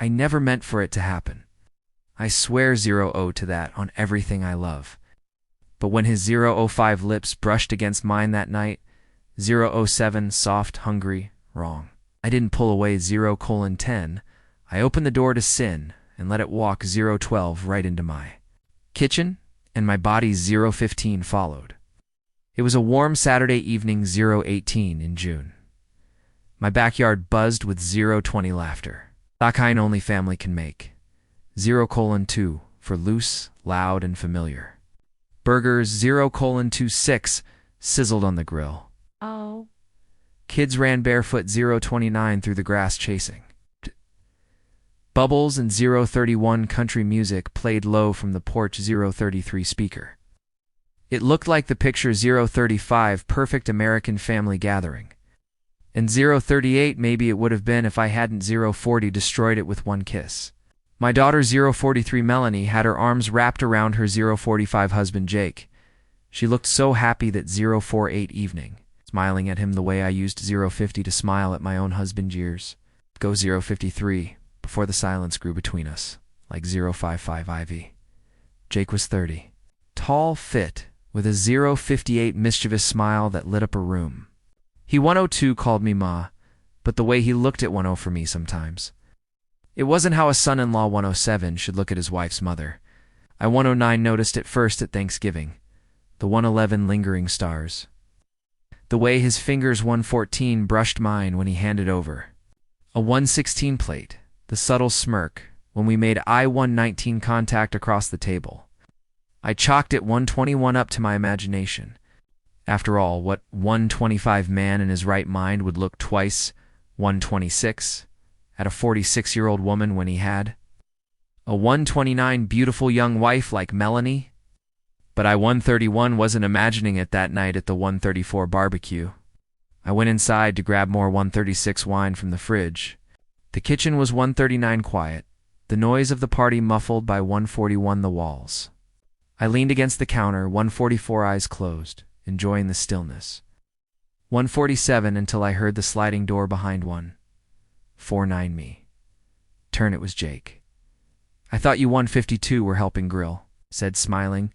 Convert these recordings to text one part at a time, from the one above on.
I never meant for it to happen. I swear 0 to that on everything I love. But when his 005 lips brushed against mine that night, 007, soft, hungry, wrong. I didn't pull away 0:10. I opened the door to sin and let it walk 012 right into my kitchen, and my body's 015 followed. It was a warm Saturday evening 018 in June. My backyard buzzed with 020 laughter. That kind only family can make. 0:2 for loose, loud, and familiar. Burgers 0:26 sizzled on the grill. Oh. Kids ran barefoot 029 through the grass chasing. Bubbles and 031 country music played low from the porch 033 speaker. It looked like the picture 035 perfect American family gathering. And 038 maybe it would have been if I hadn't 040 destroyed it with one kiss. My daughter 043 Melanie had her arms wrapped around her 045 husband Jake. She looked so happy that 048 evening, smiling at him the way I used 050 to smile at my own husband's years. Go 053, before the silence grew between us, like 055 Ivy. Jake was 30. Tall, fit, with a 058 mischievous smile that lit up a room. He 102 called me Ma, but the way he looked at 10 for me sometimes. It wasn't how a son-in-law 107 should look at his wife's mother. I 109 noticed it first at Thanksgiving, the 111 lingering stars. The way his fingers 114 brushed mine when he handed over. A 116 plate, the subtle smirk, when we made I-119 contact across the table. I chalked it 121 up to my imagination. After all, what 125 man in his right mind would look twice 126 at a 46-year-old woman when he had a 129 beautiful young wife like Melanie? But I 131 wasn't imagining it that night at the 134 barbecue. I went inside to grab more 136 wine from the fridge. The kitchen was 139 quiet, the noise of the party muffled by 141 the walls. I leaned against the counter, 144 eyes closed, enjoying the stillness. 147 until I heard the sliding door behind 149 me. Turn, it was Jake. I thought you 152 were helping grill, said smiling.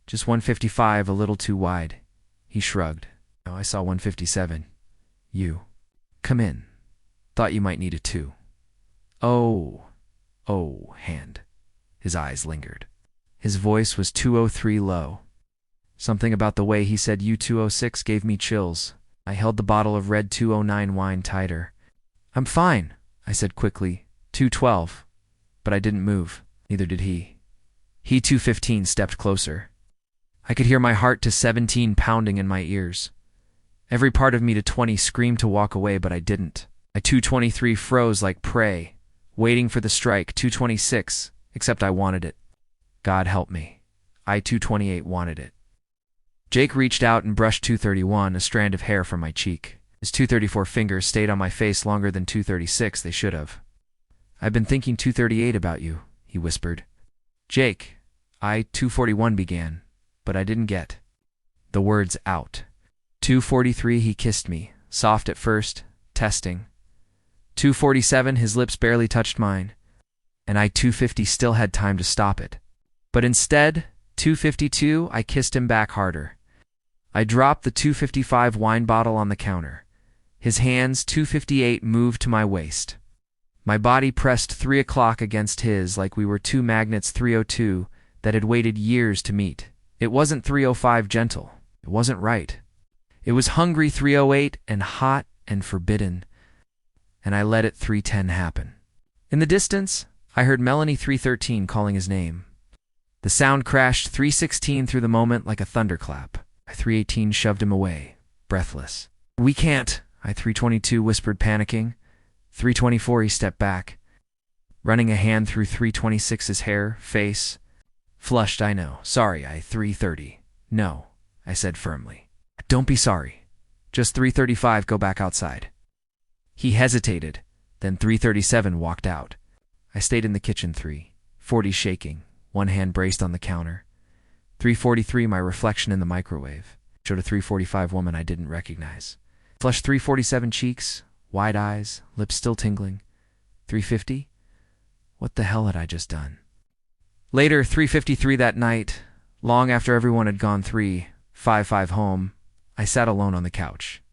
Just 155, a little too wide. He shrugged. Oh, I saw 157. You. Come in. Thought you might need a 2. Oh, hand. His eyes lingered. His voice was 203 low. Something about the way he said U206 gave me chills. I held the bottle of red 209 wine tighter. I'm fine, I said quickly. 212. But I didn't move. Neither did he. He 215 stepped closer. I could hear my heart to 17 pounding in my ears. Every part of me to 20 screamed to walk away, but I didn't. I 223 froze like prey, waiting for the strike. 226, except I wanted it. God help me. I 228 wanted it. Jake reached out and brushed 231, a strand of hair from my cheek. His 234 fingers stayed on my face longer than 236 they should have. I've been thinking 238 about you, he whispered. Jake, I 241 began, but I didn't get the words out. 243 he kissed me, soft at first, testing. 247 his lips barely touched mine, and I 250 still had time to stop it. But instead, 252 I kissed him back harder. I dropped the 255 wine bottle on the counter. His hands 258 moved to my waist. My body pressed 3 o'clock against his like we were two magnets 302 that had waited years to meet. It wasn't 305 gentle. It wasn't right. It was hungry 308 and hot and forbidden, and I let it 310 happen. In the distance, I heard Melanie 313 calling his name. The sound crashed 316 through the moment like a thunderclap. I 318 shoved him away, breathless. We can't, I 322 whispered, panicking. 324 he stepped back, running a hand through 326's hair, face. Flushed, I know. Sorry, I 330. No, I said firmly. Don't be sorry. Just 335, go back outside. He hesitated, then 337 walked out. I stayed in the kitchen 340 shaking, one hand braced on the counter. 343 my reflection in the microwave. Showed a 345 woman I didn't recognize. Flushed 347 cheeks, wide eyes, lips still tingling. 350? What the hell had I just done? Later, 3:53 that night, long after everyone had gone 3:55 home, I sat alone on the couch.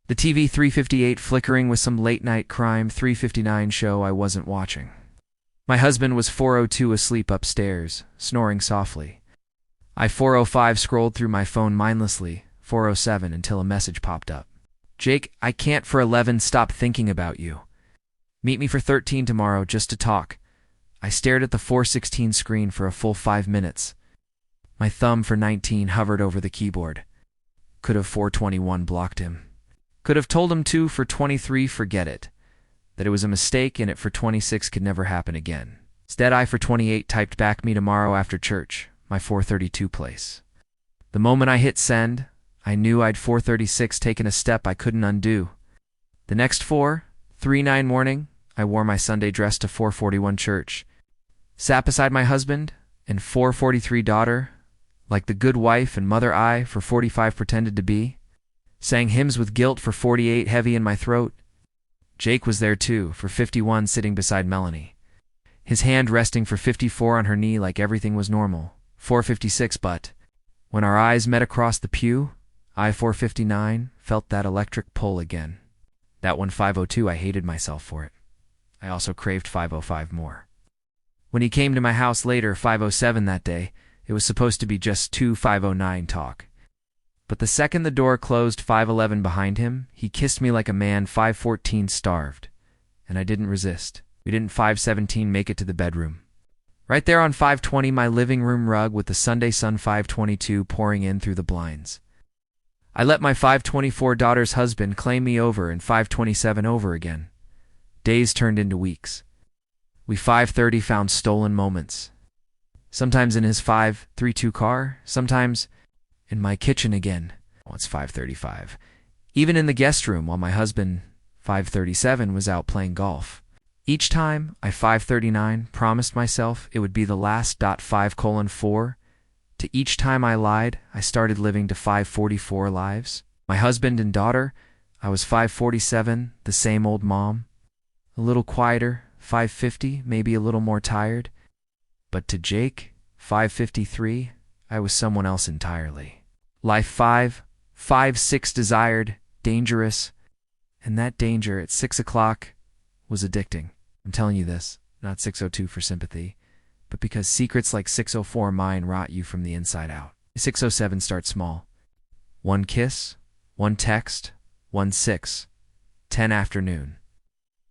The TV 3:58 flickering with some late-night crime 3:59 show I wasn't watching. My husband was 4:02 asleep upstairs, snoring softly. I 4:05 scrolled through my phone mindlessly, 4:07 until a message popped up. Jake, I can't for 11 stop thinking about you. Meet me for 13 tomorrow just to talk. I stared at the 4:16 screen for a full 5 minutes. My thumb for 19 hovered over the keyboard. Could have 4:21 blocked him. Could have told him to for 23 forget it. That it was a mistake and it for 26 could never happen again. Instead, I for 28 typed back me tomorrow after church, my 4:32 place. The moment I hit send, I knew I'd 4:36 taken a step I couldn't undo. The next 4:39 morning, I wore my Sunday dress to 4:41 church. Sat beside my husband and 4:43 daughter, like the good wife and mother I for 45 pretended to be. Sang hymns with guilt for 48 heavy in my throat. Jake was there too, for 51 sitting beside Melanie. His hand resting for 54 on her knee like everything was normal. 4:56 but, when our eyes met across the pew, I 4:59 felt that electric pull again. That one 5:02 I hated myself for it. I also craved 5:05 more. When he came to my house later, 5:07 that day, it was supposed to be just 5:09 talk. But the second the door closed 5:11 behind him, he kissed me like a man 5:14 starved. And I didn't resist. We didn't 5:17 make it to the bedroom. Right there on 5:20, my living room rug with the Sunday sun 5:22 pouring in through the blinds. I let my 5:24 daughter's husband claim me over and 5:27 over again. Days turned into weeks. We 5:30 found stolen moments. Sometimes in his 532 car, sometimes in my kitchen again. Oh, it's 5:35. Even in the guest room while my husband, 5:37, was out playing golf. Each time I 5:39 promised myself it would be the last. 5:4. To each time I lied, I started living to 5:44 lives. My husband and daughter, I was 5:47, the same old mom. A little quieter, 5:50, maybe a little more tired. But to Jake, 5:53, I was someone else entirely. Life 5:6 desired, dangerous, and that danger at 6 o'clock was addicting. I'm telling you this, not 6:02 for sympathy, but because secrets like 6:04 mine rot you from the inside out. 6:07 starts small. One kiss, one text, 1:10 afternoon.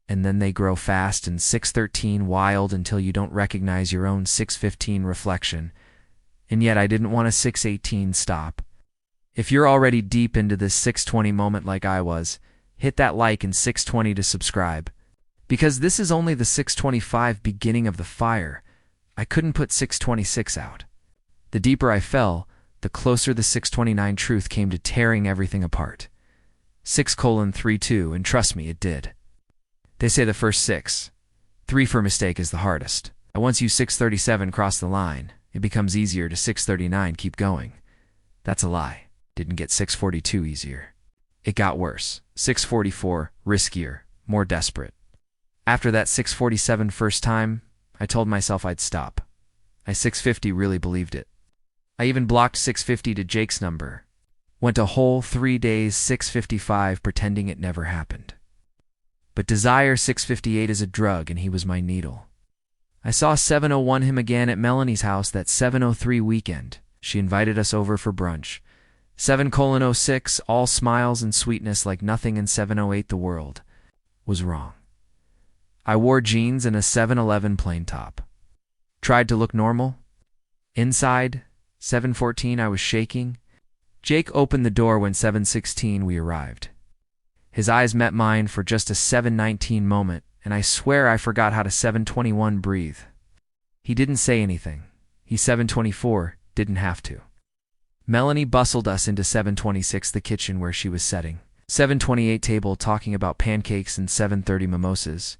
And then they grow fast and 6:13 wild until you don't recognize your own 6:15 reflection. And yet I didn't want a 6:18 stop. If you're already deep into this 6:20 moment like I was, hit that like and 6:20 to subscribe. Because this is only the 6:25 beginning of the fire. I couldn't put 6:26 out. The deeper I fell, the closer the 6:29 truth came to tearing everything apart. 6:32, and trust me, it did. They say the first 3 for mistake is the hardest. Once you 6:37 cross the line, it becomes easier to 6:39 keep going. That's a lie. Didn't get 6:42 easier. It got worse. 6:44, riskier, more desperate. After that 6:47 first time, I told myself I'd stop. I 6:50 really believed it. I even blocked 6:50 to Jake's number. Went a whole 3 days 6:55 pretending it never happened. But desire 6:58 is a drug and he was my needle. I saw 7:01 him again at Melanie's house that 7:03 weekend. She invited us over for brunch. 7:06, all smiles and sweetness like nothing in 7:08 the world was wrong. I wore jeans and a 7-Eleven plain top. Tried to look normal. Inside, 7:14 I was shaking. Jake opened the door when 7:16 we arrived. His eyes met mine for just a 7:19 moment, and I swear I forgot how to 7:21 breathe. He didn't say anything. He 7:24 didn't have to. Melanie bustled us into 7:26, the kitchen where she was setting. 7:28 table talking about pancakes and 7:30 mimosas.